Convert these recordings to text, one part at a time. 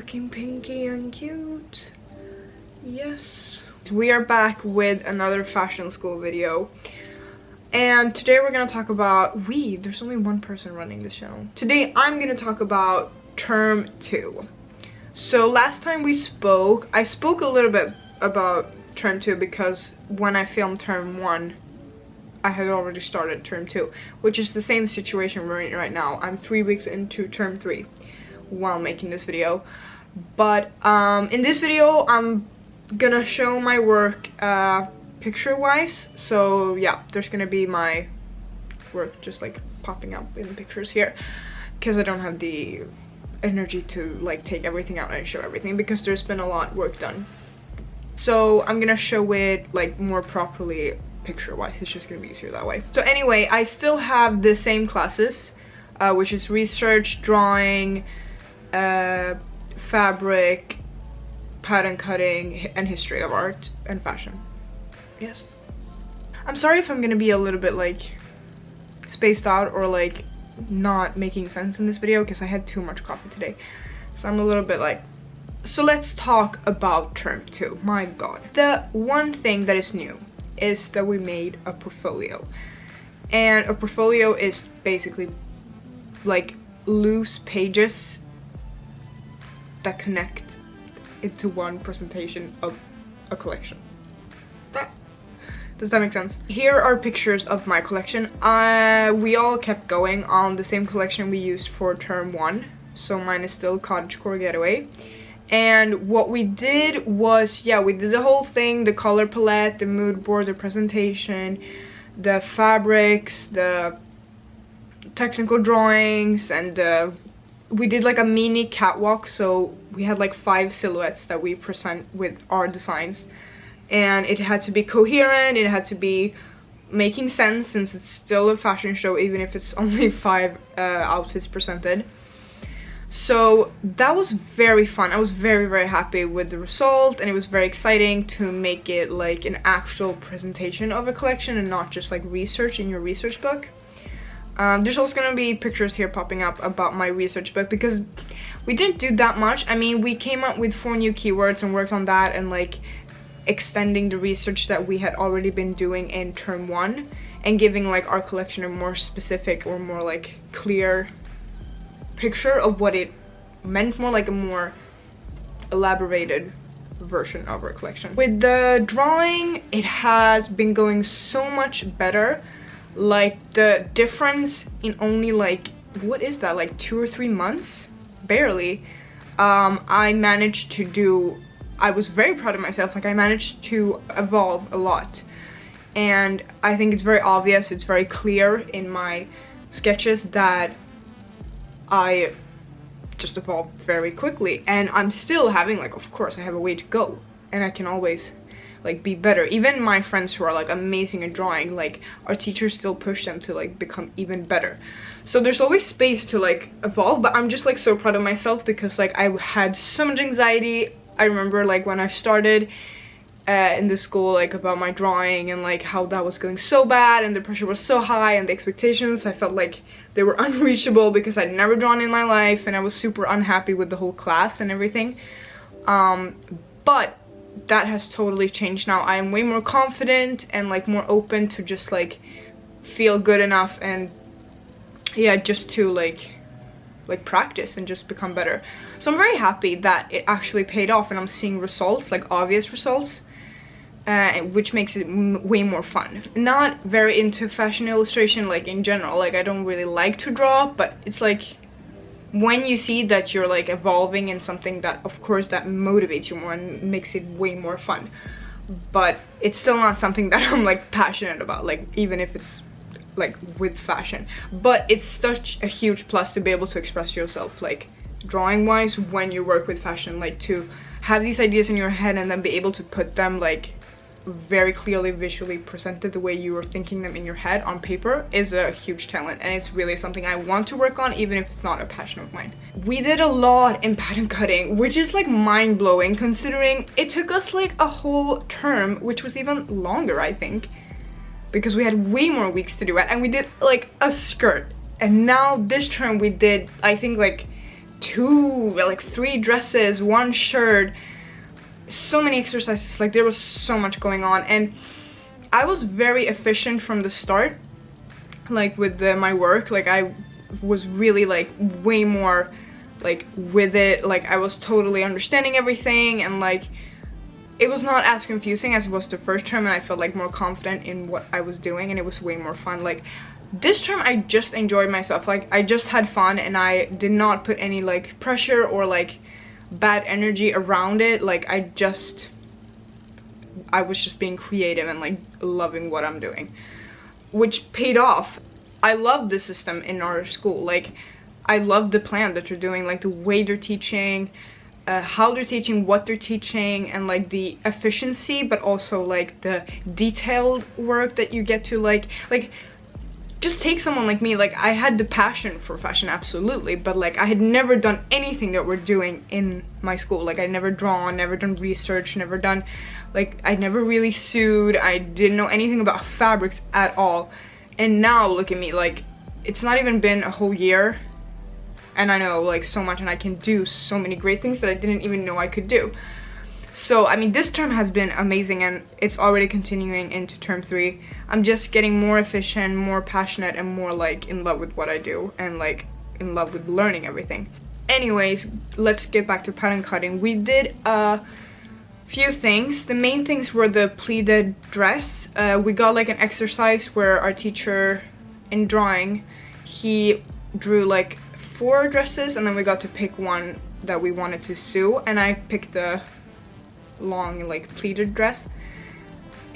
looking pinky and cute. Yes. We are back with another fashion school video. And today we're gonna talk about, there's only one person running this channel. Today I'm gonna talk about term 2. So last time we spoke, I spoke a little bit about term 2 because when I filmed term 1, I had already started term 2, which is the same situation we're in right now. I'm 3 weeks into term 3 while making this video. But in this video, I'm gonna show my work picture-wise. So yeah, there's gonna be my work just like popping up in the pictures here because I don't have the energy to like take everything out and show everything because there's been a lot of work done. So I'm gonna show it like more properly picture-wise. It's just gonna be easier that way. So anyway, I still have the same classes, which is research, drawing, fabric, pattern cutting, and history of art and fashion. Yes. I'm sorry if I'm gonna be a little bit like spaced out or like not making sense in this video because I had too much coffee today. So I'm a little bit like... So let's talk about term 2. My god. The one thing that is new is that we made a portfolio. And a portfolio is basically like loose pages that connect into one presentation of a collection. Does that make sense? Here are pictures of my collection. We all kept going on the same collection we used for term 1. So mine is still Cottagecore Getaway. And what we did was, yeah, we did the whole thing, the color palette, the mood board, the presentation, the fabrics, the technical drawings, and we did like a mini catwalk. So we had like 5 silhouettes that we present with our designs. And it had to be coherent, it had to be making sense since it's still a fashion show, even if it's only 5 outfits presented. So that was very fun. I was very happy with the result, and it was very exciting to make it like an actual presentation of a collection and not just like research in your research book. There's also gonna be pictures here popping up about my research book because we didn't do that much. I mean, we came up with 4 new keywords and worked on that and like extending the research that we had already been doing in term 1 and giving like our collection a more specific or more like clear picture of what it meant, more like a more elaborated version of our collection. With the drawing, it has been going so much better. Like the difference in only like, what is that, like 2 or 3 months? Barely. I managed to do, I was very proud of myself. Like I managed to evolve a lot. And I think it's very obvious, it's very clear in my sketches that I just evolved very quickly. And I'm still having like, of course I have a way to go and I can always like be better. Even my friends who are like amazing at drawing, like our teachers still push them to like become even better. So there's always space to like evolve, but I'm just like so proud of myself because like I had so much anxiety. I remember like when I started in the school, like about my drawing and like how that was going so bad and the pressure was so high and the expectations, I felt like they were unreachable because I'd never drawn in my life and I was super unhappy with the whole class and everything. But that has totally changed now. I am way more confident and like more open to just like feel good enough and yeah, just to like practice and just become better. So I'm very happy that it actually paid off and I'm seeing results, like obvious results, which makes it way more fun. Not very into fashion illustration like in general, like I don't really like to draw, but it's like when you see that you're like evolving in something, that of course that motivates you more and makes it way more fun. But it's still not something that I'm like passionate about, like even if it's like with fashion. But it's such a huge plus to be able to express yourself like drawing wise when you work with fashion, like to have these ideas in your head and then be able to put them like very clearly visually presented the way you were thinking them in your head on paper is a huge talent, and it's really something I want to work on even if it's not a passion of mine. We did a lot in pattern cutting, which is like mind-blowing considering it took us like a whole term, which was even longer I think, because we had way more weeks to do it, and we did like a skirt. And now this term we did, I think, like 3 dresses, 1 shirt, so many exercises. Like, there was so much going on, and I was very efficient from the start, like with my work. Like, I was really like way more like with it. Like, I was totally understanding everything, and like it was not as confusing as it was the first term, and I felt like more confident in what I was doing, and it was way more fun. Like, this term I just enjoyed myself. Like, I just had fun, and I did not put any like pressure or like bad energy around it. Like, I was just being creative and like loving what I'm doing, which paid off. I love the system in our school. Like, I love the plan that they're doing, like the way they're teaching, how they're teaching, what they're teaching, and like the efficiency, but also like the detailed work that you get to like just take someone like me. Like, I had the passion for fashion, absolutely, but like I had never done anything that we're doing in my school. Like, I'd never drawn, never done research, never done, like, I never really sewed. I didn't know anything about fabrics at all. And now look at me, like, it's not even been a whole year, and I know like so much, and I can do so many great things that I didn't even know I could do. So I mean, this term has been amazing, and it's already continuing into term 3. I'm just getting more efficient, more passionate, and more like in love with what I do, and like in love with learning everything. Anyways, let's get back to pattern cutting. We did a few things. The main things were the pleated dress. We got like an exercise where our teacher in drawing, he drew like 4 dresses, and then we got to pick one that we wanted to sew, and I picked the long like pleated dress.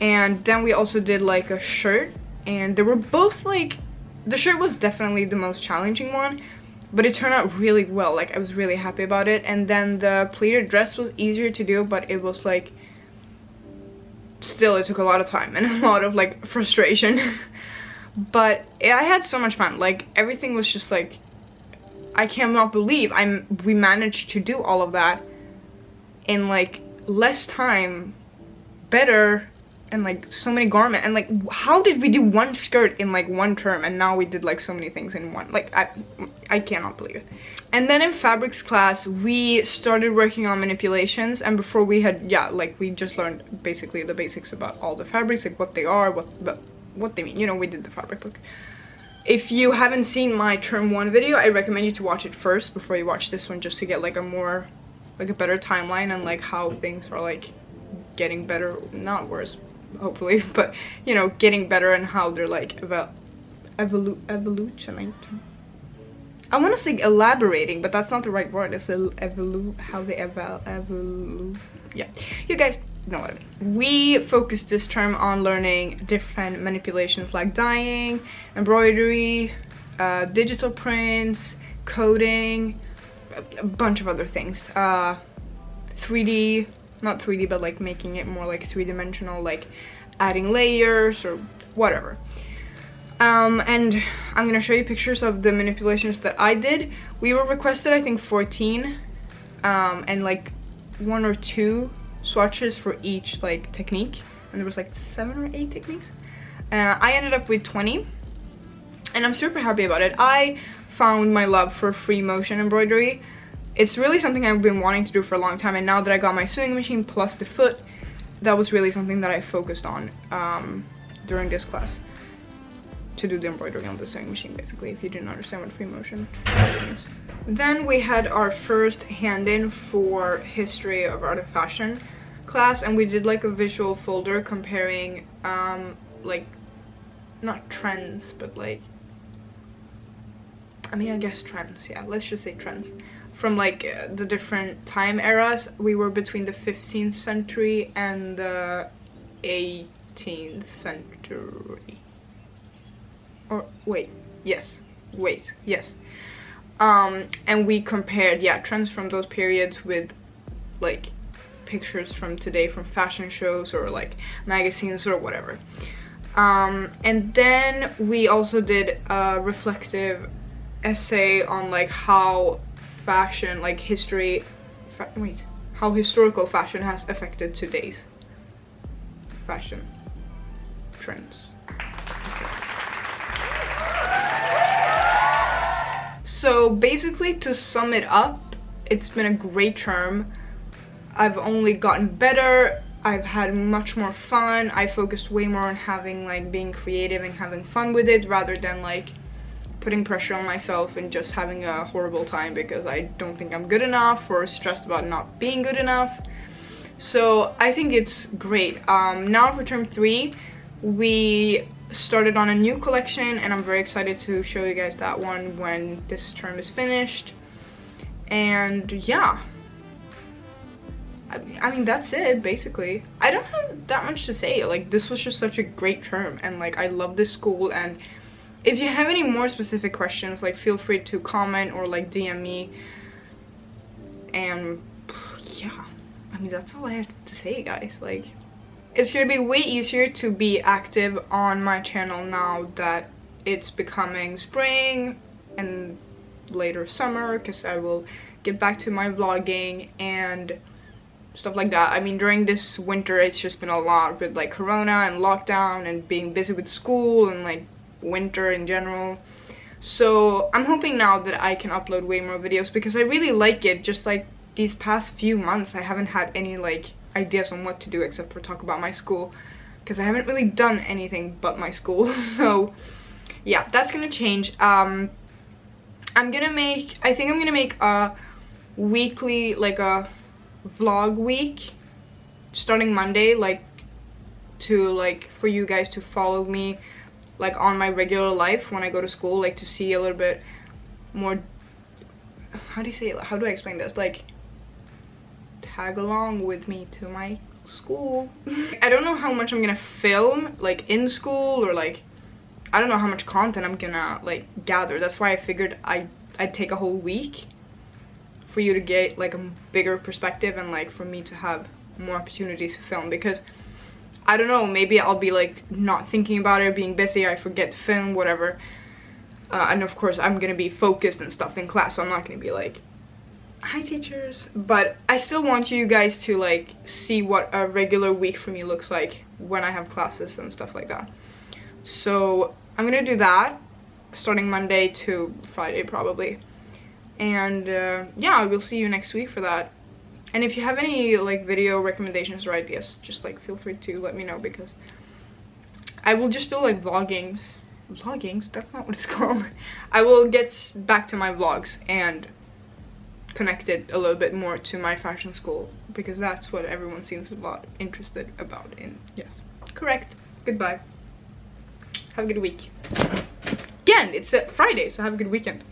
And then we also did like a shirt, and they were both like, the shirt was definitely the most challenging one, but it turned out really well. Like, I was really happy about it. And then the pleated dress was easier to do, but it was like, still, it took a lot of time and a lot of like frustration. But I had so much fun. Like, everything was just like, I cannot believe we managed to do all of that in like less time, better, and like so many garments. And like, how did we do 1 skirt in like 1 term, and now we did like so many things in one? Like, I cannot believe it. And then in fabrics class, we started working on manipulations, and before we had, yeah, like we just learned basically the basics about all the fabrics, like what they are, what they mean. You know, we did the fabric book. If you haven't seen my term 1 video, I recommend you to watch it first before you watch this one, just to get like a more, like a better timeline, and like how things are like getting better, not worse, hopefully, but you know, getting better, and how they're like evolutioning. I want to say elaborating, but that's not the right word. It's how they yeah, you guys know what I mean. We focused this term on learning different manipulations like dyeing, embroidery, digital prints, coding, a bunch of other things. 3D, not 3D, but like making it more like 3-dimensional, like adding layers or whatever. And I'm gonna show you pictures of the manipulations that I did. We were requested, I think, 14, and like 1 or 2 swatches for each like technique, and there was like 7 or 8 techniques. I ended up with 20, and I'm super happy about it. I found my love for free motion embroidery. It's really something I've been wanting to do for a long time, and now that I got my sewing machine plus the foot, that was really something that I focused on during this class, to do the embroidery on the sewing machine, basically, if you didn't understand what free motion is. Then we had our first hand-in for history of art and fashion class, and we did like a visual folder comparing like, not trends, but like, I mean, I guess trends, yeah, let's just say trends, from like the different time eras. We were between the 15th century and the 18th century. Or wait, yes. And we compared, yeah, trends from those periods with like pictures from today, from fashion shows or like magazines or whatever. And then we also did a reflective essay on like how fashion, like history, how historical fashion has affected today's fashion trends. So basically, to sum it up, it's been a great term. I've only gotten better. I've had much more fun. I focused way more on having like being creative and having fun with it rather than like putting pressure on myself and just having a horrible time because I don't think I'm good enough or stressed about not being good enough. So I think it's great. Now for term 3, we started on a new collection and I'm very excited to show you guys that one when this term is finished. And yeah, I mean that's it basically. I don't have that much to say. Like, this was just such a great term and like I love this school, and if you have any more specific questions, like feel free to comment or like DM me. And yeah, I mean that's all I have to say, guys. Like, it's gonna be way easier to be active on my channel now that it's becoming spring and later summer, because I will get back to my vlogging and stuff like that. I mean, during this winter it's just been a lot with like corona and lockdown and being busy with school and like winter in general. So I'm hoping now that I can upload way more videos because I really like it. Just like these past few months I haven't had any like ideas on what to do except for talk about my school, because I haven't really done anything but my school. So yeah, that's gonna change. I think I'm gonna make a weekly, like a vlog week starting Monday, like to like for you guys to follow me like on my regular life when I go to school, like to see a little bit more, how do you say it? How do I explain this? Like, tag along with me to my school. I don't know how much I'm gonna film like in school, or like I don't know how much content I'm gonna like gather. That's why I figured I'd take a whole week for you to get like a bigger perspective and like for me to have more opportunities to film, because I don't know, maybe I'll be like not thinking about it, being busy, I forget to film, whatever. And of course I'm gonna be focused and stuff in class, so I'm not gonna be like, hi teachers. But I still want you guys to like see what a regular week for me looks like when I have classes and stuff like that. So I'm gonna do that starting Monday to Friday probably. And yeah, I will see you next week for that. And if you have any like video recommendations or ideas, just like feel free to let me know, because I will just do like vloggings, that's not what it's called. I will get back to my vlogs and connect it a little bit more to my fashion school, because that's what everyone seems a lot interested about. In yes, correct. Goodbye, have a good week. Again, it's a Friday, so have a good weekend.